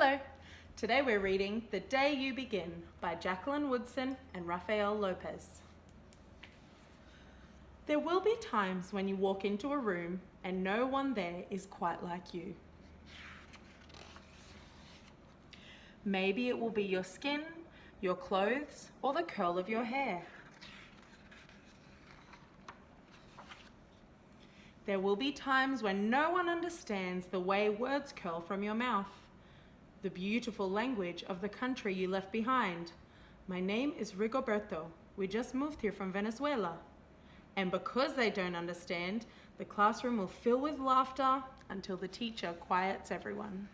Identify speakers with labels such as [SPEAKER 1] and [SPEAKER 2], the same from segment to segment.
[SPEAKER 1] Hello! Today we're reading The Day You Begin by Jacqueline Woodson and Raphael Lopez. There will be times when you walk into a room and no one there is quite like you. Maybe it will be your skin, your clothes, or the curl of your hair. There will be times when no one understands the way words curl from your mouth. The beautiful language of the country you left behind. My name is Rigoberto. We just moved here from Venezuela. And because they don't understand, the classroom will fill with laughter until the teacher quiets everyone.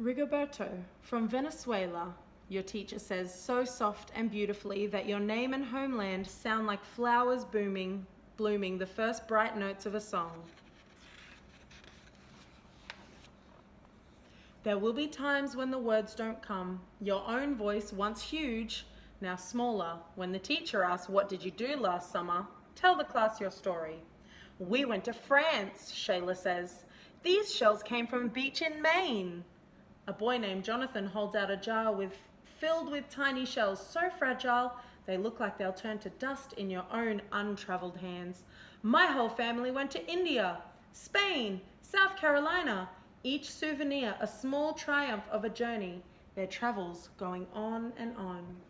[SPEAKER 1] Rigoberto, from Venezuela, your teacher says so soft and beautifully that your name and homeland sound like flowers blooming the first bright notes of a song. There will be times when the words don't come. Your own voice, once huge, now smaller. When the teacher asks, "What did you do last summer?" Tell the class your story. "We went to France," Shayla says. "These shells came from a beach in Maine." A boy named Jonathan holds out a jar filled with tiny shells, so fragile they look like they'll turn to dust in your own untraveled hands. "My whole family went to India, Spain, South Carolina. Each souvenir a small triumph of a journey, their travels going on and on."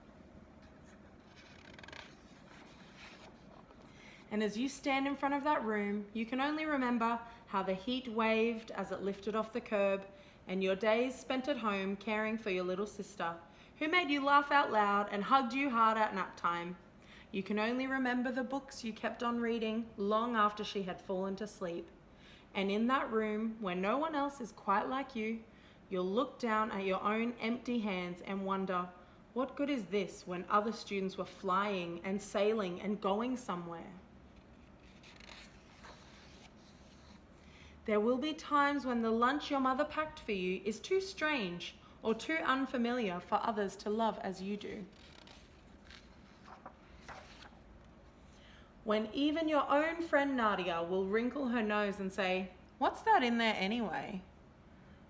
[SPEAKER 1] And as you stand in front of that room, you can only remember how the heat waved as it lifted off the curb, and your days spent at home caring for your little sister, who made you laugh out loud and hugged you hard at nap time. You can only remember the books you kept on reading long after she had fallen to sleep. And in that room, where no one else is quite like you, you'll look down at your own empty hands and wonder, what good is this when other students were flying and sailing and going somewhere? There will be times when the lunch your mother packed for you is too strange or too unfamiliar for others to love as you do. When even your own friend Nadia will wrinkle her nose and say, "What's that in there anyway?"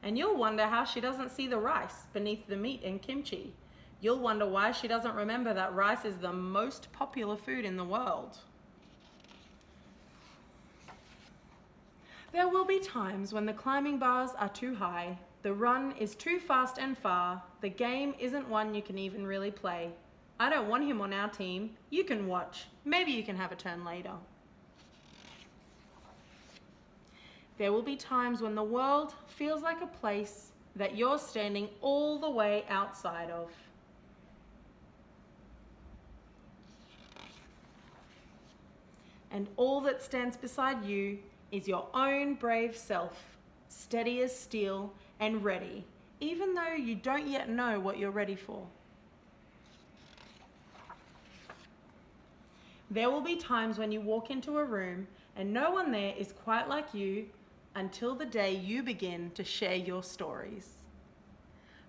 [SPEAKER 1] And you'll wonder how she doesn't see the rice beneath the meat and kimchi. You'll wonder why she doesn't remember that rice is the most popular food in the world. There will be times when the climbing bars are too high, the run is too fast and far, the game isn't one you can even really play. "I don't want him on our team. You can watch. Maybe you can have a turn later." There will be times when the world feels like a place that you're standing all the way outside of. And all that stands beside you is your own brave self, steady as steel and ready, even though you don't yet know what you're ready for. There will be times when you walk into a room and no one there is quite like you until the day you begin to share your stories.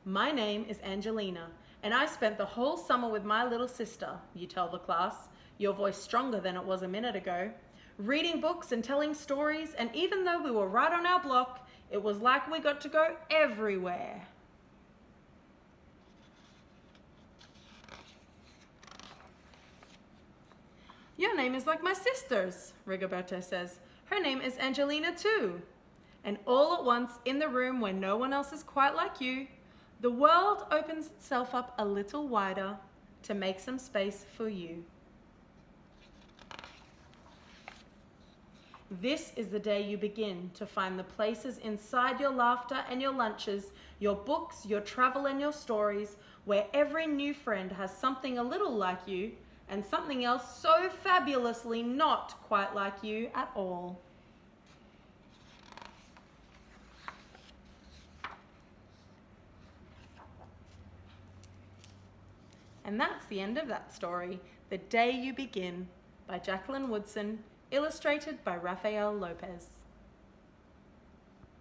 [SPEAKER 1] "My name is Angelina, and I spent the whole summer with my little sister," you tell the class, your voice stronger than it was a minute ago, "reading books and telling stories, and even though we were right on our block, it was like we got to go everywhere." "Your name is like my sister's," Rigoberto says. "Her name is Angelina too." And all at once, in the room where no one else is quite like you, the world opens itself up a little wider to make some space for you. This is the day you begin to find the places inside your laughter and your lunches, your books, your travel and your stories, where every new friend has something a little like you and something else so fabulously not quite like you at all. And that's the end of that story, The Day You Begin, by Jacqueline Woodson, illustrated by Raphael Lopez.